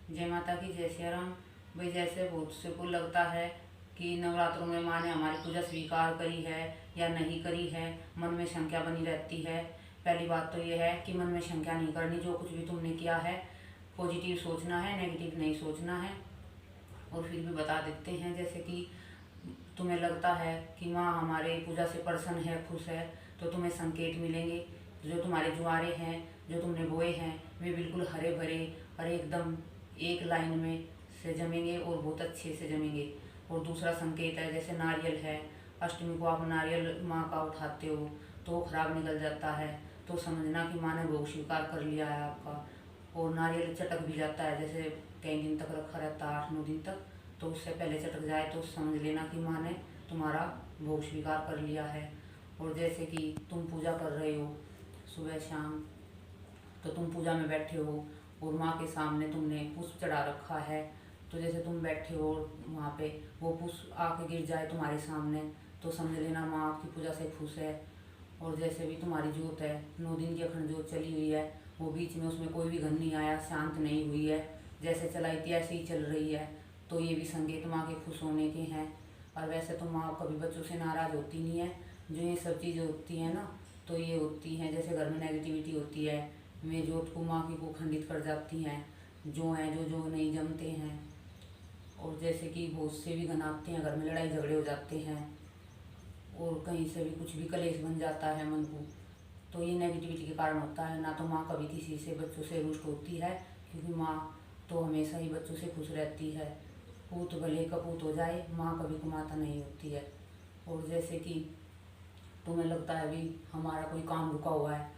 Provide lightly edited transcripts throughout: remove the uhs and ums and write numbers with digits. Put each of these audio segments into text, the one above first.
जय माता की, जय सिया राम। भाई जैसे बहुत से को लगता है कि नवरात्रों में माँ ने हमारी पूजा स्वीकार करी है या नहीं करी है, मन में शंका बनी रहती है। पहली बात तो ये है कि मन में शंका नहीं करनी। जो कुछ भी तुमने किया है पॉजिटिव सोचना है, नेगेटिव नहीं सोचना है। और फिर भी बता देते हैं, जैसे कि तुम्हें लगता है कि माँ हमारे पूजा से प्रसन्न है, खुश है, तो तुम्हें संकेत मिलेंगे। जो तुम्हारे जुआरे हैं, जो तुमने बोए हैं, वे बिल्कुल हरे भरे और एकदम एक लाइन में से जमेंगे और बहुत अच्छे से जमेंगे। और दूसरा संकेत है, जैसे नारियल है, अष्टमी को आप नारियल माँ का उठाते हो तो वो खराब निकल जाता है, तो समझना कि माँ ने भोग स्वीकार कर लिया है आपका। और नारियल चटक भी जाता है, जैसे कई दिन तक रखा रहता है, 8-9 दिन तक, तो उससे पहले चटक जाए तो समझ लेना कि माँ ने तुम्हारा भोग स्वीकार कर लिया है। और जैसे कि तुम पूजा कर रहे हो सुबह शाम, तो तुम पूजा में बैठे हो और माँ के सामने तुमने पुष्प चढ़ा रखा है, तो जैसे तुम बैठे हो वहाँ पे वो पुष्प आके गिर जाए तुम्हारे सामने, तो समझ लेना माँ आपकी पूजा से खुश है। और जैसे भी तुम्हारी जोत है, 9 दिन की अखंड जोत चली हुई है, वो बीच में उसमें कोई भी घन नहीं आया, शांत नहीं हुई है, जैसे चलाई थी ऐसे ही चल रही है, तो ये भी संकेत माँ के खुश होने के हैं। और वैसे तो माँ कभी बच्चों से नाराज़ होती नहीं है। जो ये सब चीज़ें होती हैं ना, तो ये होती हैं जैसे घर में नेगेटिविटी होती है, वे जोत को माँ की को खंडित कर जाती हैं। जो हैं जो नहीं जमते हैं, और जैसे कि बहुत से भी घन आते हैं, घर में लड़ाई झगड़े हो जाते हैं, और कहीं से भी कुछ भी कलेश बन जाता है मन को, तो ये नेगेटिविटी के कारण होता है। ना तो माँ कभी किसी से बच्चों से रुष्ट होती है, क्योंकि माँ तो हमेशा ही बच्चों से खुश रहती है। पूत भले कपूत हो जाए, माँ कभी कुमाता नहीं होती है। और जैसे कि तुम्हें लगता है भी हमारा कोई काम रुका हुआ है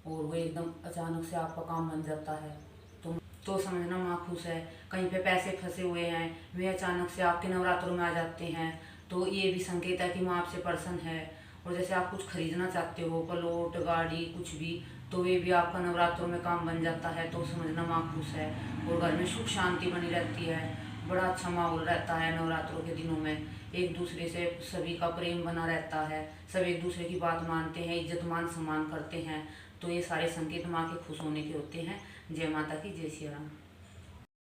और वो एकदम अचानक से आपका काम बन जाता है, तो समझना माँ खुश है। कहीं पे पैसे फंसे हुए हैं, वे अचानक से आपके नवरात्रों में आ जाते हैं, तो ये भी संकेत है कि माँ आपसे प्रसन्न है। और जैसे आप कुछ खरीदना चाहते हो, प्लॉट गाड़ी कुछ भी, तो वे भी आपका नवरात्रों में काम बन जाता है, तो समझना माँ खुश है। और घर में सुख शांति बनी रहती है, बड़ा अच्छा माहौल रहता है नवरात्रों के दिनों में। एक दूसरे से सभी का प्रेम बना रहता है, सब एक दूसरे की बात मानते हैं, इज्जत मान सम्मान करते हैं, तो ये सारे संकेत माँ के खुश होने के होते हैं। जय माता की, जय श्री राम।